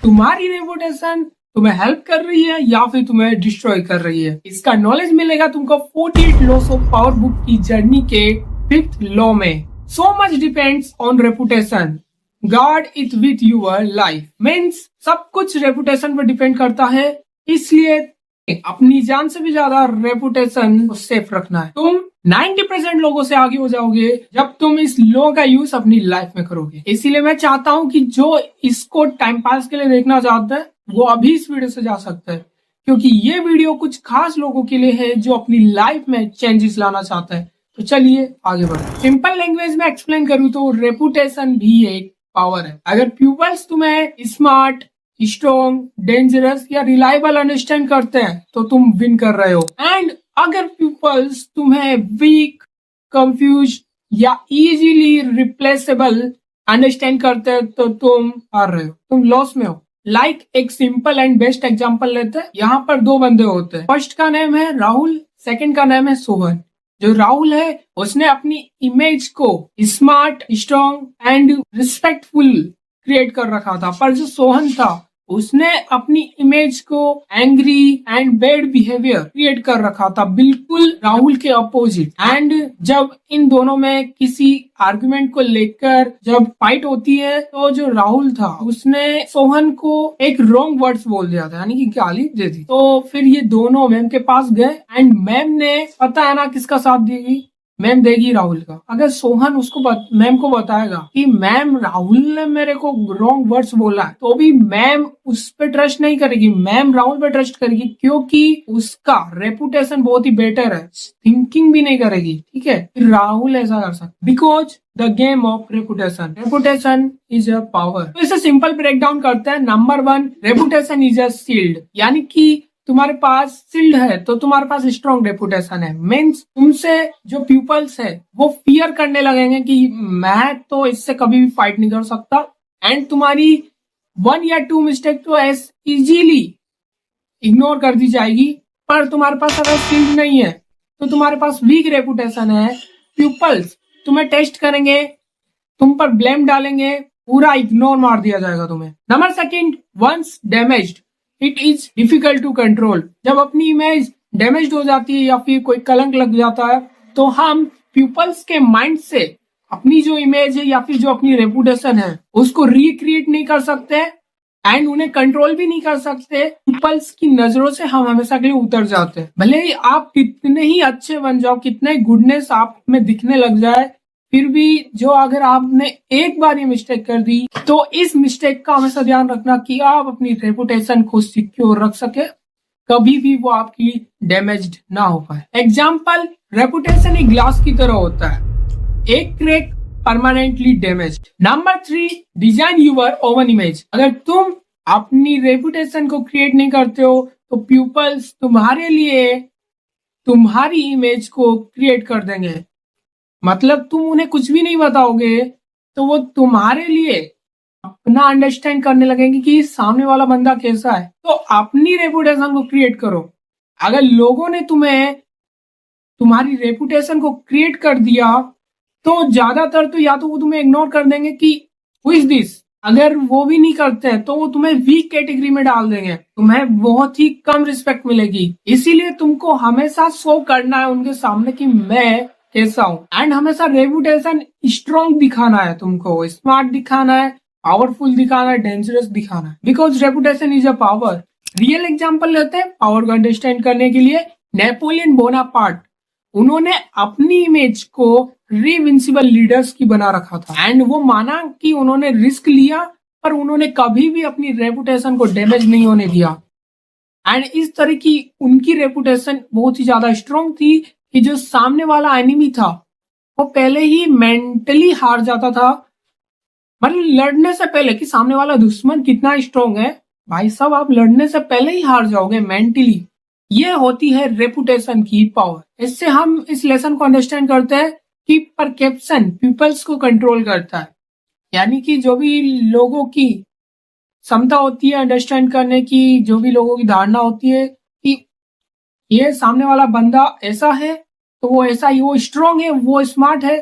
तुम्हारी रेपुटेशन तुम्हें हेल्प कर रही है या फिर तुम्हें डिस्ट्रॉय कर रही है। इसका नॉलेज मिलेगा तुमको 48 लॉस ऑफ पावर बुक की जर्नी के 5th लॉ में। So much depends on reputation, guard it with your life. Means सब कुछ रेपुटेशन पर डिपेंड करता है, इसलिए अपनी जान से भी ज्यादा रेपुटेशन को सेफ रखना है। तुम 90% लोगों से आगे हो जाओगे जब तुम इस लॉ का यूज अपनी लाइफ में करोगे। इसीलिए मैं चाहता हूँ कि जो इसको टाइम पास के लिए देखना चाहता है वो अभी इस वीडियो से जा सकता है, क्योंकि ये वीडियो कुछ खास लोगों के लिए है जो अपनी लाइफ में चेंजेस लाना चाहता है। तो चलिए आगे बढ़ो। सिंपल लैंग्वेज में एक्सप्लेन करूँ तो रेपुटेशन भी एक पावर है। अगर पीपल्स तुम्हें स्मार्ट, स्ट्रॉन्ग, डेंजरस या रिलायबल अंडरस्टैंड करते हैं तो तुम विन कर रहे हो। एंड अगर पीपल्स तुम्हें वीक, कंफ्यूज या इजीली रिप्लेसेबल अंडरस्टैंड करते हैं तो तुम हार रहे हो, तुम लॉस में हो। एक सिंपल एंड बेस्ट एग्जांपल लेते हैं। यहाँ पर दो बंदे होते हैं, फर्स्ट का नाम है राहुल, सेकंड का नाम है सोहन। जो राहुल है उसने अपनी इमेज को smart, strong and respectful create कर रखा था, पर जो सोहन था उसने अपनी इमेज को angry and bad behaviour create कर रखा था, बिल्कुल राहुल के अपोजिट। एंड जब इन दोनों में किसी आर्गुमेंट को लेकर जब फाइट होती है तो जो राहुल था उसने सोहन को एक रॉन्ग वर्ड्स बोल दिया था, यानी कि गाली दे दी। तो फिर ये दोनों मैम के पास गए एंड मैम ने, पता है ना किसका साथ देगी, मैम देगी राहुल का। अगर सोहन उसको मैम को बताएगा कि मैम राहुल ने मेरे को रॉन्ग वर्ड्स बोला है, तो भी मैम उस पे ट्रस्ट नहीं करेगी, मैम राहुल पे ट्रस्ट करेगी, क्योंकि उसका रेपुटेशन बहुत ही बेटर है, थिंकिंग भी नहीं करेगी। ठीक है, राहुल ऐसा कर सकता because the game of reputation. Reputation is a power. तो इसे सिंपल ब्रेक डाउन करते हैं। Number 1, reputation is a shield, यानी कि तुम्हारे पास शील्ड है तो तुम्हारे पास स्ट्रॉन्ग रेपुटेशन है। मीन्स तुमसे जो पीपल्स है वो फियर करने लगेंगे कि मैं तो इससे कभी भी फाइट नहीं कर सकता, एंड तुम्हारी 1 या 2 मिस्टेक तो ऐसे इजीली इग्नोर कर दी जाएगी। पर तुम्हारे पास अगर शील्ड नहीं है तो तुम्हारे पास वीक रेपुटेशन है, पीपल्स तुम्हें टेस्ट करेंगे, तुम पर ब्लेम डालेंगे, पूरा इग्नोर मार दिया जाएगा तुम्हें। Number 2, once damaged it is difficult to control. जब अपनी इमेज डैमेज हो जाती है या फिर कोई कलंक लग जाता है तो हम पीपल्स के माइंड से अपनी जो इमेज है या फिर जो अपनी रेपुटेशन है उसको रिक्रिएट नहीं कर सकते एंड उन्हें कंट्रोल भी नहीं कर सकते। पीपल्स की नजरों से हम हमेशा के लिए उतर जाते हैं। भले ही आप कितने ही अच्छे बन जाओ, कितने गुडनेस आप में दिखने लग जाए, फिर भी जो अगर आपने एक बार ये मिस्टेक कर दी तो इस मिस्टेक का हमेशा ध्यान रखना कि आप अपनी रेपुटेशन को सिक्योर रख सके, कभी भी वो आपकी डैमेज्ड ना हो पाए। एग्जाम्पल, रेपुटेशन एक ग्लास की तरह होता है, एक crack permanently damaged. Number 3, design your own image. अगर तुम अपनी रेपुटेशन को क्रिएट नहीं करते हो तो पीपल्स तुम्हारे लिए तुम्हारी इमेज को क्रिएट कर देंगे। मतलब तुम उन्हें कुछ भी नहीं बताओगे तो वो तुम्हारे लिए अपना अंडरस्टैंड करने लगेंगे कि सामने वाला बंदा कैसा है। तो अपनी रेपुटेशन को क्रिएट करो। अगर लोगों ने तुम्हारी रेपुटेशन को क्रिएट कर दिया तो ज्यादातर तो या तो वो तुम्हें इग्नोर कर देंगे कि हु इज दिस। अगर वो भी नहीं करते हैं तो वो तुम्हें वीक कैटेगरी में डाल देंगे, तुम्हें बहुत ही कम रिस्पेक्ट मिलेगी। इसीलिए तुमको हमेशा शो करना है उनके सामने कि मैं कैसा हूँ, एंड हमेशा रेपुटेशन स्ट्रॉन्ग दिखाना है, तुमको स्मार्ट दिखाना है, पावरफुल दिखाना है, डेंजरस दिखाना है, because reputation is a power. Real example लेते हैं पावर को अंडरस्टैंड करने के लिए। नेपोलियन बोनापार्ट, उन्होंने अपनी इमेज को रिविंसिबल लीडर्स की बना रखा था एंड वो माना कि उन्होंने रिस्क लिया पर उन्होंने कभी भी अपनी रेपुटेशन को डैमेज नहीं होने दिया। एंड इस तरह की उनकी रेपुटेशन बहुत ही ज्यादा स्ट्रॉन्ग थी कि जो सामने वाला एनिमी था वो पहले ही मेंटली हार जाता था। मतलब लड़ने से पहले कि सामने वाला दुश्मन कितना स्ट्रॉन्ग है, भाई साहब आप लड़ने से पहले ही हार जाओगे मेंटली। ये होती है रेपुटेशन की पावर। इससे हम इस लेसन को अंडरस्टैंड करते हैं कि परसेप्शन पीपल्स को कंट्रोल करता है, यानी कि जो भी लोगों की क्षमता होती है अंडरस्टैंड करने की, जो भी लोगों की धारणा होती है कि ये सामने वाला बंदा ऐसा है तो वो ऐसा ही, वो स्ट्रॉन्ग है, वो स्मार्ट है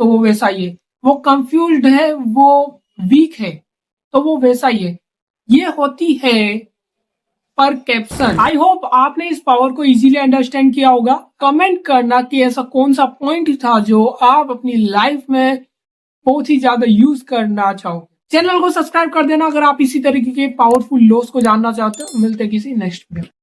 तो वो वैसा ही है, वो कंफ्यूज्ड है, वो वीक है तो वो वैसा ही है। ये होती है परसेप्शन। आई होप आपने इस पावर को इजीली अंडरस्टैंड किया होगा। कमेंट करना कि ऐसा कौन सा पॉइंट था जो आप अपनी लाइफ में बहुत ही ज्यादा यूज करना चाहो। चैनल को सब्सक्राइब कर देना अगर आप इसी तरीके के पावरफुल लॉस को जानना चाहते हो। मिलते हैं किसी नेक्स्ट वीडियो।